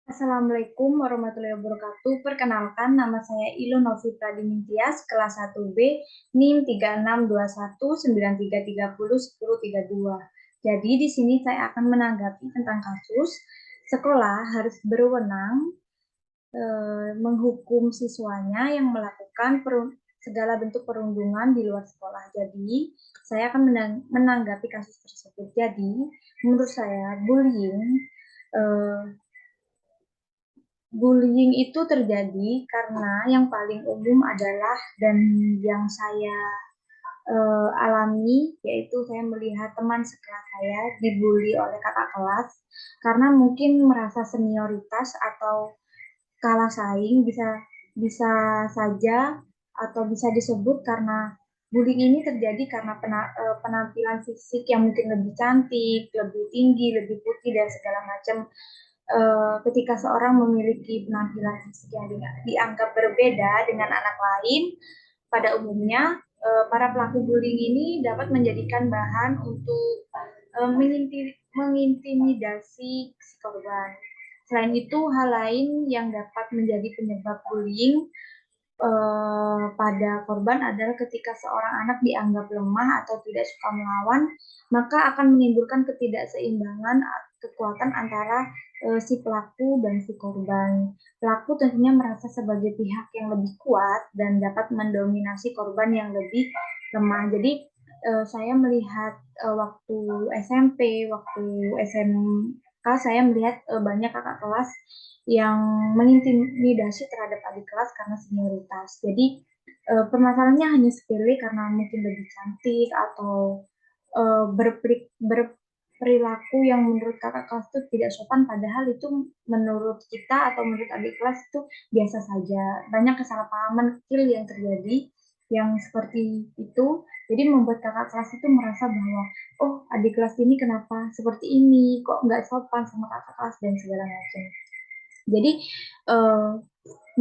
Assalamualaikum warahmatullahi wabarakatuh. Perkenalkan, nama saya Ilun Novi Pradiningtyas, kelas 1B, NIM 362193301032. Jadi di sini saya akan menanggapi tentang kasus sekolah harus berwenang menghukum siswanya yang melakukan segala bentuk perundungan di luar sekolah. Jadi saya akan menanggapi kasus tersebut. Jadi menurut saya eh, bullying itu terjadi karena yang paling umum adalah dan yang saya alami, yaitu saya melihat teman sekelas saya dibully oleh kakak kelas karena mungkin merasa senioritas atau kalah saing, bisa bisa saja atau bisa disebut karena bullying ini terjadi karena penampilan fisik yang mungkin lebih cantik, lebih tinggi, lebih putih dan segala macam. Ketika seorang memiliki penampilan fisik yang dianggap berbeda dengan anak lain, pada umumnya para pelaku bullying ini dapat menjadikan bahan untuk mengintimidasi si korban. Selain itu, hal lain yang dapat menjadi penyebab bullying pada korban adalah ketika seorang anak dianggap lemah atau tidak suka melawan, maka akan menimbulkan ketidakseimbangan kekuatan antara si pelaku dan si korban. Pelaku tentunya merasa sebagai pihak yang lebih kuat dan dapat mendominasi korban yang lebih lemah. Jadi saya melihat waktu SMP, waktu SMK, saya melihat banyak kakak kelas yang mengintimidasi terhadap adik kelas karena senioritas. Jadi permasalahannya hanya sepele karena mungkin lebih cantik atau berperilaku yang menurut kakak kelas itu tidak sopan, padahal itu menurut kita atau menurut adik kelas itu biasa saja. Banyak kesalahpahaman kecil yang terjadi yang seperti itu, jadi membuat kakak kelas itu merasa bahwa oh, adik kelas ini kenapa seperti ini, kok nggak sopan sama kakak kelas dan segala macam. Jadi uh,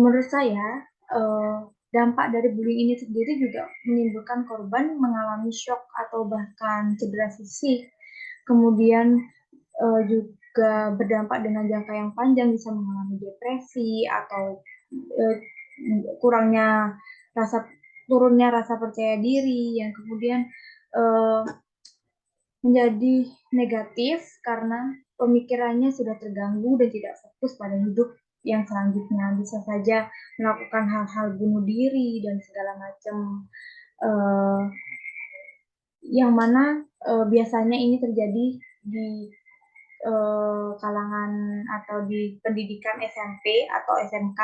menurut saya uh, dampak dari bullying ini sendiri juga menimbulkan korban mengalami shock atau bahkan cedera fisik. Kemudian juga berdampak dengan jangka yang panjang, bisa mengalami depresi atau uh, kurangnya rasa turunnya rasa percaya diri yang kemudian uh, menjadi negatif karena pemikirannya sudah terganggu dan tidak fokus pada hidup yang selanjutnya. Bisa saja melakukan hal-hal bunuh diri dan segala macam, uh, yang mana biasanya ini terjadi di kalangan atau di pendidikan SMP atau SMK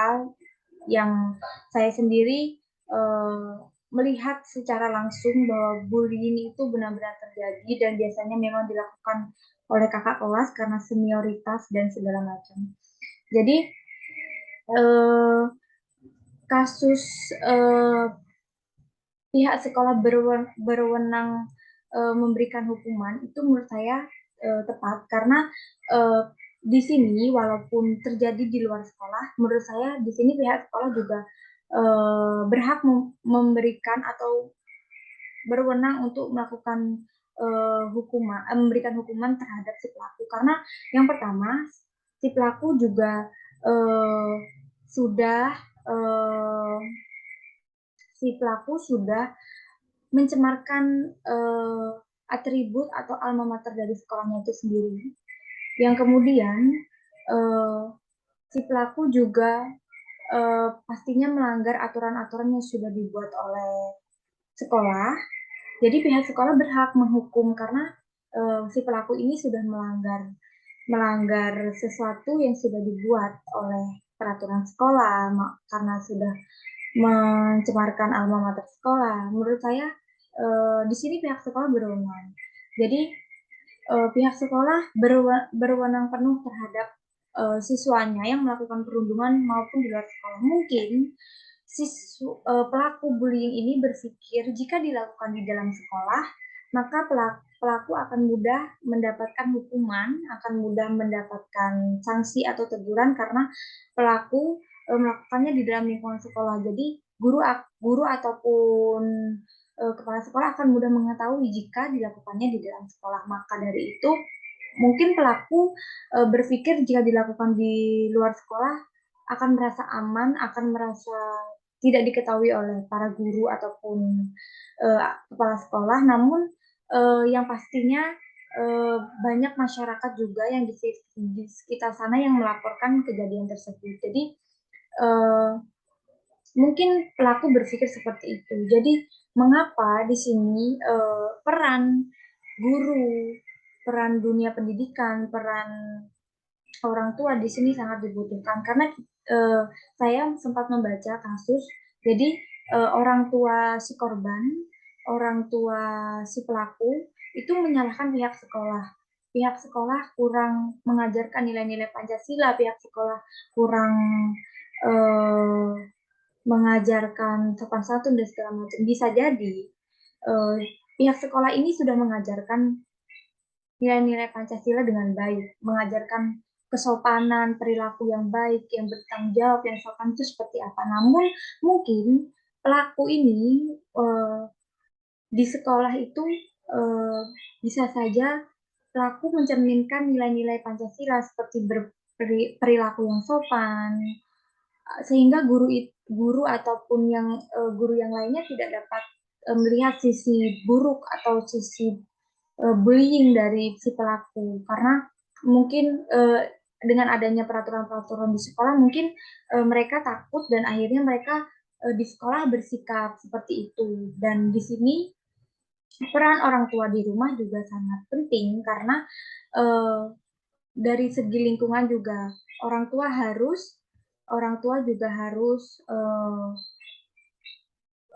yang saya sendiri uh, melihat secara langsung bahwa bullying itu benar-benar terjadi dan biasanya memang dilakukan oleh kakak kelas karena senioritas dan segala macam. Jadi uh, kasus uh, pihak sekolah berwenang memberikan hukuman itu menurut saya tepat karena uh, di sini walaupun terjadi di luar sekolah, menurut saya di sini pihak sekolah juga berhak memberikan atau berwenang untuk melakukan memberikan hukuman terhadap si pelaku karena yang pertama si pelaku juga uh, sudah uh, si pelaku sudah mencemarkan atribut atau alma mater dari sekolahnya itu sendiri. Yang kemudian uh, si pelaku juga pastinya melanggar aturan-aturan yang sudah dibuat oleh sekolah. Jadi pihak sekolah berhak menghukum karena si pelaku ini sudah melanggar sesuatu yang sudah dibuat oleh peraturan sekolah karena sudah mencemarkan alma mater sekolah. Menurut saya di sini pihak sekolah berwenang. Jadi pihak sekolah berwenang penuh terhadap siswanya yang melakukan perundungan maupun di luar sekolah. Mungkin pelaku bullying ini berpikir jika dilakukan di dalam sekolah, maka pelaku akan mudah mendapatkan hukuman, akan mudah mendapatkan sanksi atau teguran karena pelaku melakukannya di dalam lingkungan sekolah. Jadi guru ataupun kepala sekolah akan mudah mengetahui jika dilakukannya di dalam sekolah. Maka dari itu mungkin pelaku berpikir jika dilakukan di luar sekolah akan merasa aman, akan merasa tidak diketahui oleh para guru ataupun kepala sekolah. Namun yang pastinya banyak masyarakat juga yang di sekitar sana yang melaporkan kejadian tersebut. Jadi eh, mungkin pelaku berpikir seperti itu. Jadi mengapa di sini peran guru, peran dunia pendidikan, peran orang tua di sini sangat dibutuhkan karena eh, saya sempat membaca kasus. Jadi orang tua si korban, orang tua si pelaku itu menyalahkan pihak sekolah. Pihak sekolah kurang mengajarkan nilai-nilai Pancasila, pihak sekolah kurang eh, mengajarkan sopan santun dan segala macam. Bisa jadi eh, pihak sekolah ini sudah mengajarkan nilai-nilai Pancasila dengan baik, mengajarkan kesopanan, perilaku yang baik, yang bertanggung jawab, yang sopan itu seperti apa. Namun mungkin pelaku ini eh, di sekolah itu eh, bisa saja pelaku mencerminkan nilai-nilai Pancasila seperti berperilaku yang sopan, sehingga guru ataupun guru yang lainnya tidak dapat melihat sisi buruk atau sisi bullying dari si pelaku karena mungkin dengan adanya peraturan-peraturan di sekolah mungkin mereka takut dan akhirnya mereka di sekolah bersikap seperti itu dan di sini peran orang tua di rumah juga sangat penting karena eh, dari segi lingkungan juga orang tua harus orang tua juga harus eh,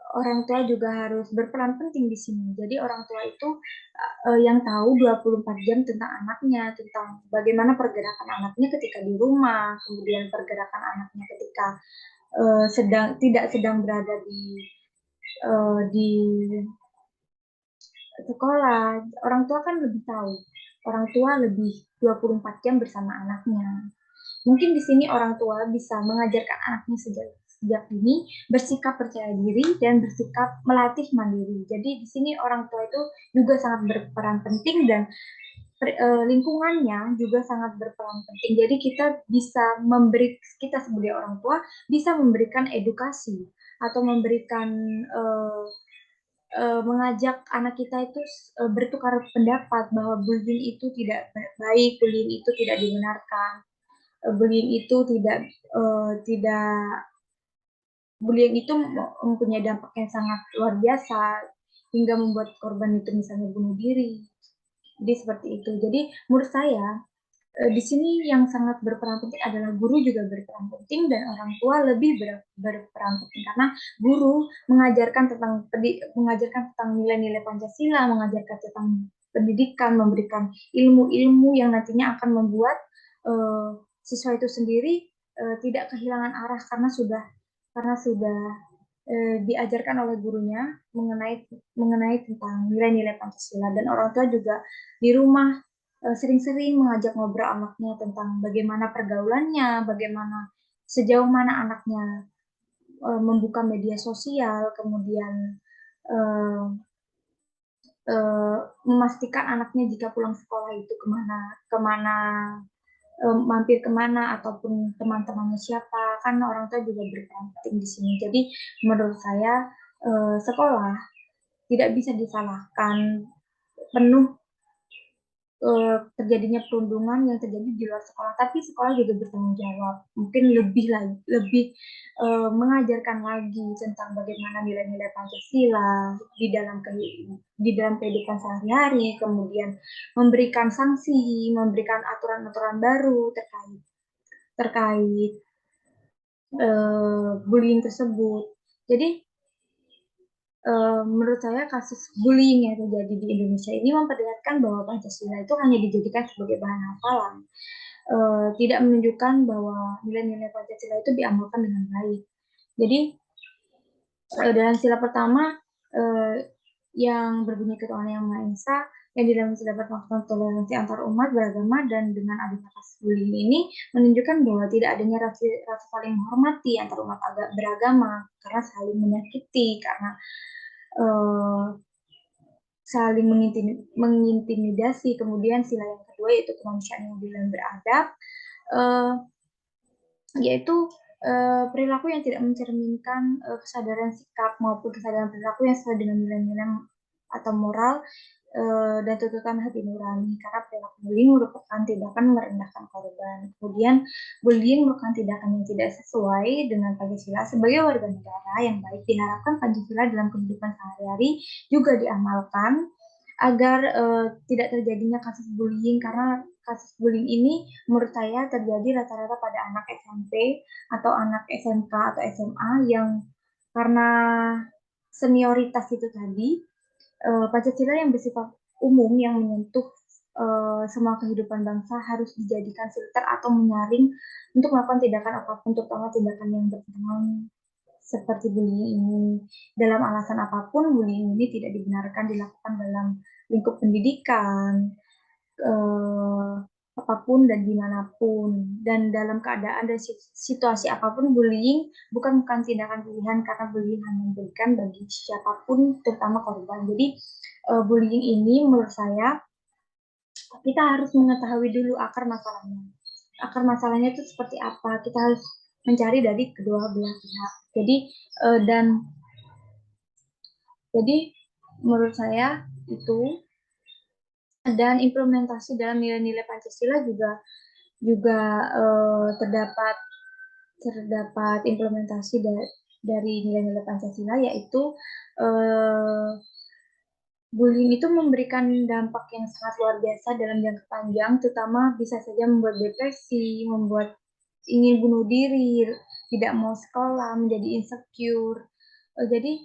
orang tua juga harus berperan penting di sini. Jadi orang tua itu yang tahu 24 jam tentang anaknya, tentang bagaimana pergerakan anaknya ketika di rumah, kemudian pergerakan anaknya ketika tidak sedang berada di sekolah. Orang tua kan lebih tahu. Orang tua lebih 24 jam bersama anaknya. Mungkin di sini orang tua bisa mengajarkan anaknya sejak dini bersikap percaya diri dan bersikap melatih mandiri. Jadi di sini orang tua itu juga sangat berperan penting dan lingkungannya juga sangat berperan penting. Jadi kita sebagai orang tua bisa memberikan edukasi atau memberikan uh, mengajak anak kita itu bertukar pendapat bahwa bullying itu tidak baik, bullying itu tidak dibenarkan, bullying itu tidak bullying itu mempunyai dampak yang sangat luar biasa hingga membuat korban itu misalnya bunuh diri. Jadi seperti itu. Jadi menurut saya di sini yang sangat berperan penting adalah guru juga berperan penting dan orang tua lebih berperan penting karena guru mengajarkan tentang nilai-nilai Pancasila, mengajarkan tentang pendidikan, memberikan ilmu-ilmu yang nantinya akan membuat siswa itu sendiri tidak kehilangan arah karena sudah diajarkan oleh gurunya mengenai tentang nilai-nilai Pancasila dan orang tua juga di rumah sering-sering mengajak ngobrol anaknya tentang bagaimana pergaulannya, bagaimana sejauh mana anaknya membuka media sosial, kemudian uh, memastikan anaknya jika pulang sekolah itu kemana, kemana mampir kemana ataupun teman-temannya siapa, kan orang tua juga berperan penting di sini. Jadi menurut saya sekolah tidak bisa disalahkan penuh terjadinya perundungan yang terjadi di luar sekolah, tapi sekolah juga bertanggung jawab. Mungkin lebih mengajarkan lagi tentang bagaimana nilai-nilai Pancasila di dalam kehidupan sehari-hari, kemudian memberikan sanksi, memberikan aturan-aturan baru terkait terkait bullying tersebut. Jadi menurut saya kasus bullying yang terjadi di Indonesia ini memperlihatkan bahwa Pancasila itu hanya dijadikan sebagai bahan hafalan, tidak menunjukkan bahwa nilai-nilai Pancasila itu diamalkan dengan baik. Jadi dalam sila pertama yang berbunyi ketuhanan yang maha esa, yang di dalam terdapat faktor toleransi antar umat beragama dan dengan adanya kasus bullying ini menunjukkan bahwa tidak adanya rasa saling menghormati antar umat beragama karena saling menyakiti karena uh, saling mengintimidasi. Kemudian sila yang kedua yaitu kemanusiaan yang adil dan beradab, uh, yaitu perilaku yang tidak mencerminkan kesadaran sikap maupun kesadaran perilaku yang sesuai dengan nilai-nilai atau moral dan tuntutan hati nurani, karena perilaku bullying merupakan tindakan merendahkan korban. Kemudian bullying merupakan tindakan yang tidak sesuai dengan Pancasila. Sebagai warga negara yang baik, diharapkan Pancasila dalam kehidupan sehari-hari juga diamalkan agar tidak terjadinya kasus bullying, karena kasus bullying ini menurut saya terjadi rata-rata pada anak SMP atau anak SMK atau SMA yang karena senioritas itu tadi, Pancasila yang bersifat umum yang menyentuh semua kehidupan bangsa harus dijadikan filter atau menyaring untuk melakukan tindakan apapun, terutama tindakan yang bertentangan seperti bullying ini. Dalam alasan apapun, bullying ini tidak dibenarkan dilakukan dalam lingkup pendidikan, eh, apapun dan dimanapun. Dan dalam keadaan dan situasi apapun, bullying bukan tindakan pilihan, karena bullying hanya memberikan bagi siapapun, terutama korban. Jadi bullying ini menurut saya kita harus mengetahui dulu akar masalahnya. Akar masalahnya itu seperti apa? Kita harus mencari dari kedua belah pihak. Dan jadi menurut saya itu, dan implementasi dalam nilai-nilai Pancasila juga juga terdapat implementasi dari nilai-nilai Pancasila, yaitu bullying itu memberikan dampak yang sangat luar biasa dalam jangka panjang, terutama bisa saja membuat depresi, membuat ingin bunuh diri, tidak mau sekolah, menjadi insecure. Jadi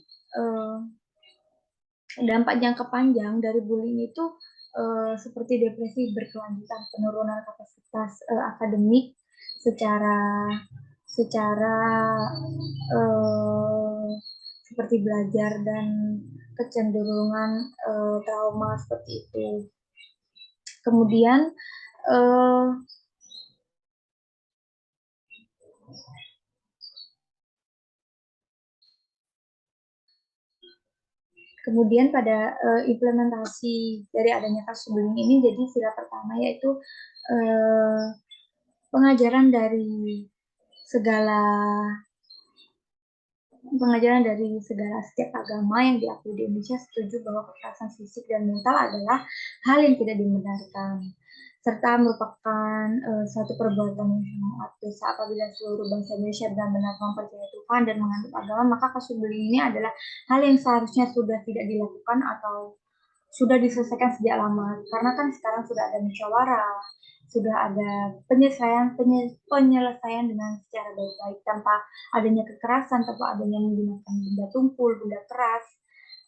dampak jangka panjang dari bullying itu seperti depresi berkelanjutan, penurunan kapasitas akademik secara secara uh, seperti belajar, dan kecenderungan trauma seperti itu. Kemudian uh, Kemudian pada implementasi dari adanya kasus bullying ini, jadi sila pertama yaitu pengajaran dari segala setiap agama yang diakui di Indonesia setuju bahwa kekerasan fisik dan mental adalah hal yang tidak dibenarkan, serta merupakan suatu perbuatan yang sangat dosa apabila seluruh bangsa Indonesia benar-benar mempercayai Tuhan dan menganut agama. Maka kasus bullying ini adalah hal yang seharusnya sudah tidak dilakukan atau sudah diselesaikan sejak lama, karena kan sekarang sudah ada musyawarah, sudah ada penyelesaian dengan secara baik-baik, tanpa adanya kekerasan, tanpa adanya menggunakan benda tumpul, benda keras,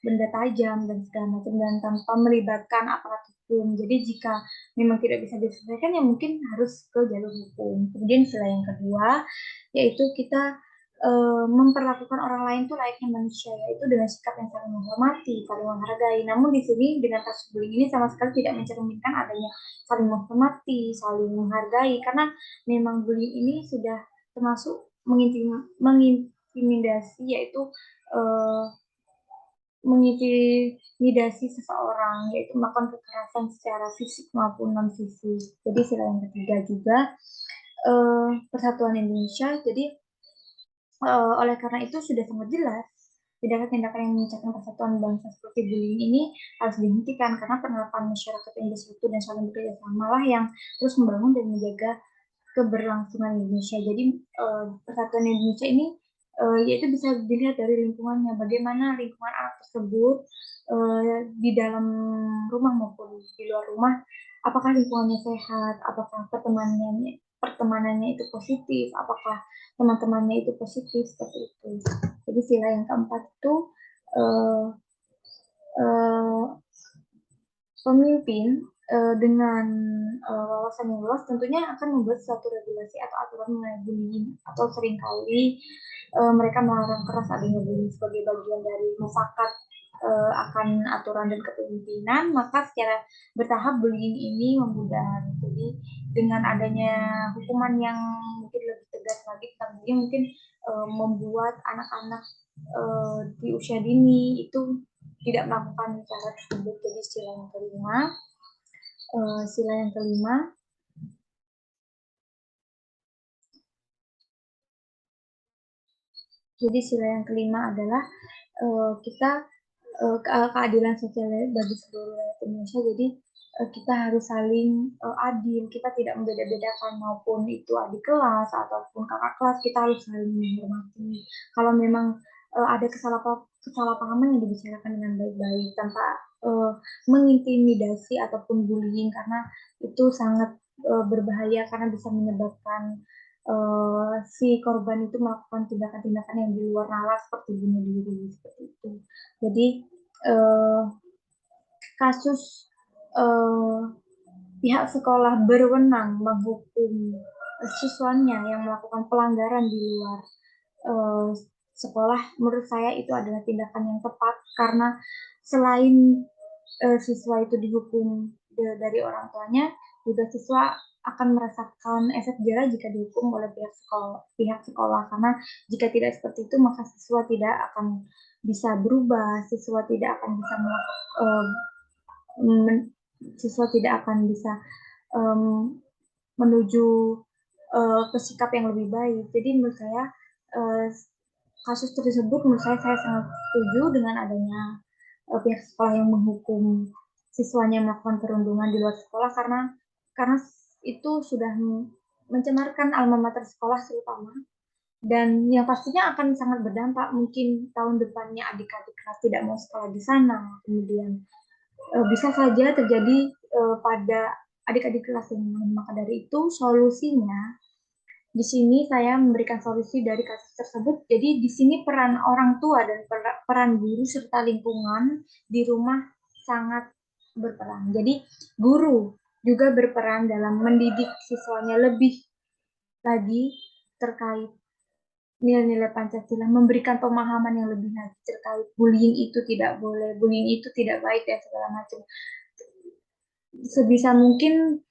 benda tajam dan segala macam, dan tanpa melibatkan aparat hukum. Jadi jika memang tidak bisa diselesaikan, ya mungkin harus ke jalur hukum. Kemudian selain yang kedua, yaitu kita memperlakukan orang lain itu layaknya manusia, yaitu dengan sikap yang saling menghormati, saling menghargai. Namun di sini dengan kasus bullying ini sama sekali tidak mencerminkan adanya saling menghormati, saling menghargai, karena memang bullying ini sudah termasuk mengintimidasi, yaitu uh, mengintimidasi seseorang, yaitu melakukan kekerasan secara fisik maupun non fisik. Jadi sila yang ketiga juga Persatuan Indonesia. Jadi oleh karena itu sudah sangat jelas tindakan-tindakan yang memecahkan persatuan bangsa seperti bullying ini harus dihentikan, karena penerapan masyarakat yang bersatu dan saling bekerja sama lah yang terus membangun dan menjaga keberlangsungan Indonesia. Jadi persatuan Indonesia ini yaitu bisa dilihat dari lingkungannya, bagaimana lingkungan anak tersebut di dalam rumah maupun di luar rumah, apakah lingkungannya sehat, apakah pertemanannya itu positif, apakah teman-temannya itu positif, seperti itu. Jadi sila yang keempat itu uh, uh, pemimpin dengan wawasan yang luas tentunya akan membuat suatu regulasi atau aturan mengenai bullying, atau seringkali mereka melarang keras adanya bullying sebagai bagian dari mufakat akan aturan dan kepemimpinan. Maka secara bertahap bullying ini memudar. Jadi dengan adanya hukuman yang mungkin lebih tegas lagi tentang bullying, mungkin membuat anak-anak di usia dini itu tidak melakukan cara tersebut. Jadi sila yang kelima, sila yang kelima jadi sila yang kelima adalah kita keadilan sosial bagi seluruh rakyat Indonesia. Jadi kita harus saling adil, kita tidak membeda-bedakan maupun itu adik kelas ataupun kakak kelas, kita harus saling menghormati. Kalau memang ada kesalahpahaman yang dibicarakan dengan baik-baik tanpa mengintimidasi ataupun bullying, karena itu sangat berbahaya karena bisa menyebabkan si korban itu melakukan tindakan-tindakan yang di luar nalar seperti bunuh diri seperti itu. Jadi kasus pihak sekolah berwenang menghukum siswanya yang melakukan pelanggaran di luar sekolah, menurut saya itu adalah tindakan yang tepat, karena selain siswa itu dihukum dari orang tuanya, juga siswa akan merasakan efek jerah jika dihukum oleh pihak sekolah, karena jika tidak seperti itu maka siswa tidak akan bisa berubah, siswa tidak akan bisa siswa tidak akan bisa menuju ke sikap yang lebih baik. Jadi menurut saya kasus tersebut, menurut saya sangat setuju dengan adanya pihak sekolah yang menghukum siswanya melakukan perundungan di luar sekolah, karena itu sudah mencemarkan alma mater sekolah terutama, dan yang pastinya akan sangat berdampak. Mungkin tahun depannya adik-adik kelas tidak mau sekolah di sana, kemudian bisa saja terjadi pada adik-adik kelas yang lain. Maka dari itu solusinya, di sini saya memberikan solusi dari kasus tersebut. Jadi di sini peran orang tua dan peran guru serta lingkungan di rumah sangat berperan. Jadi guru juga berperan dalam mendidik siswanya lebih lagi terkait nilai-nilai Pancasila, memberikan pemahaman yang lebih lagi terkait bullying itu tidak boleh, bullying itu tidak baik, dan segala macam. Sebisa mungkin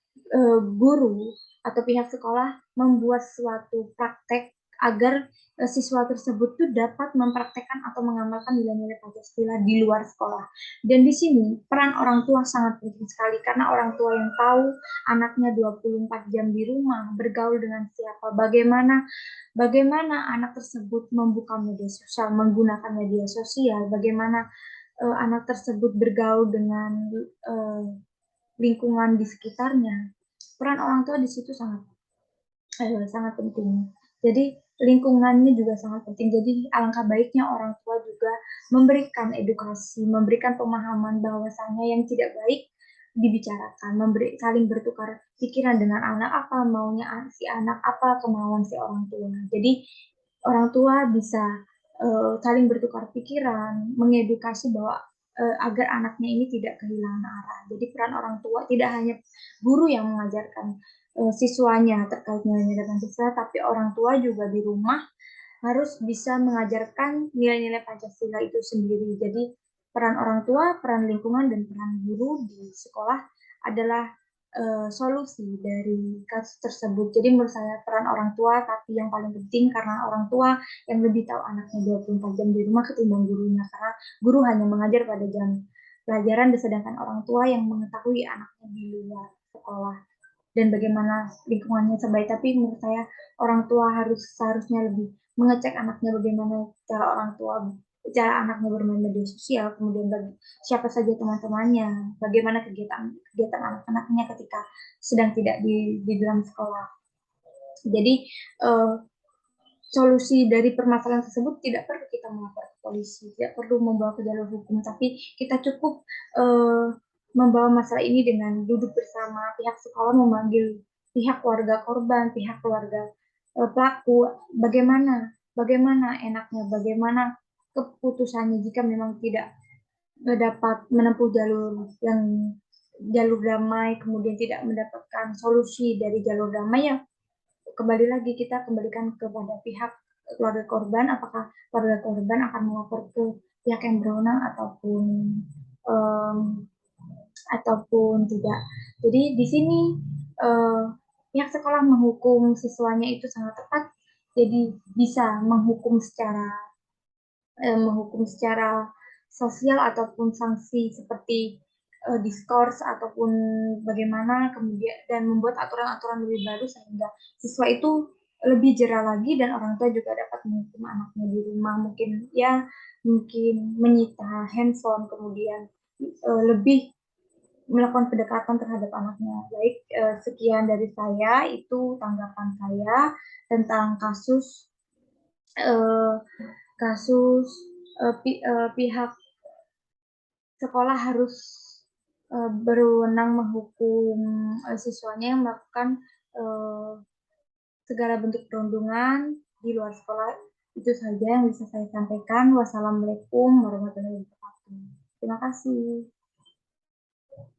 guru atau pihak sekolah membuat suatu praktek agar siswa tersebut tuh dapat mempraktekkan atau mengamalkan nilai-nilai Pancasila di luar sekolah. Dan di sini peran orang tua sangat penting sekali, karena orang tua yang tahu anaknya 24 jam di rumah, bergaul dengan siapa, bagaimana anak tersebut membuka media sosial, menggunakan media sosial, bagaimana anak tersebut bergaul dengan lingkungan di sekitarnya. Peran orang tua di situ sangat penting. Jadi lingkungannya juga sangat penting. Jadi alangkah baiknya orang tua juga memberikan edukasi, memberikan pemahaman bahwasanya yang tidak baik dibicarakan, saling bertukar pikiran dengan anak, apa maunya si anak, apa kemauan si orang tua. Jadi orang tua bisa saling bertukar pikiran, mengedukasi bahwa agar anaknya ini tidak kehilangan arah. Jadi peran orang tua tidak hanya guru yang mengajarkan siswanya terkait nilai-nilai Pancasila, tapi orang tua juga di rumah harus bisa mengajarkan nilai-nilai Pancasila itu sendiri. Jadi peran orang tua, peran lingkungan, dan peran guru di sekolah adalah solusi dari kasus tersebut. Jadi menurut saya peran orang tua tapi yang paling penting, karena orang tua yang lebih tahu anaknya 24 jam di rumah ketimbang gurunya, karena guru hanya mengajar pada jam pelajaran, sedangkan orang tua yang mengetahui anaknya di luar sekolah dan bagaimana lingkungannya sebaik. Tapi menurut saya orang tua seharusnya lebih mengecek anaknya, bagaimana cara anaknya bermain media sosial, kemudian siapa saja teman-temannya, bagaimana kegiatan anak-anaknya ketika sedang tidak di dalam sekolah. Jadi solusi dari permasalahan tersebut tidak perlu kita melapor ke polisi, tidak perlu membawa ke jalur hukum, tapi kita cukup membawa masalah ini dengan duduk bersama pihak sekolah, memanggil pihak keluarga korban, pihak keluarga pelaku, bagaimana enaknya, bagaimana keputusannya jika memang tidak dapat menempuh jalur damai, kemudian tidak mendapatkan solusi dari jalur damai, ya kembali lagi kita kembalikan kepada pihak keluarga korban, apakah keluarga korban akan melapor ke pihak yang berwenang ataupun tidak. Jadi di sini pihak sekolah menghukum siswanya itu sangat tepat. Jadi bisa menghukum secara sosial ataupun sanksi seperti diskors ataupun bagaimana kemudian dan membuat aturan-aturan lebih baru sehingga siswa itu lebih jera lagi dan orang tua juga dapat menghukum anaknya di rumah mungkin menyita handphone kemudian lebih melakukan pendekatan terhadap anaknya. Baik, sekian dari saya, itu tanggapan saya tentang eh, kasus pihak sekolah harus berwenang menghukum siswanya yang melakukan eh, segala bentuk perundungan di luar sekolah. Itu saja yang bisa saya sampaikan. Wassalamualaikum warahmatullahi wabarakatuh. Terima kasih.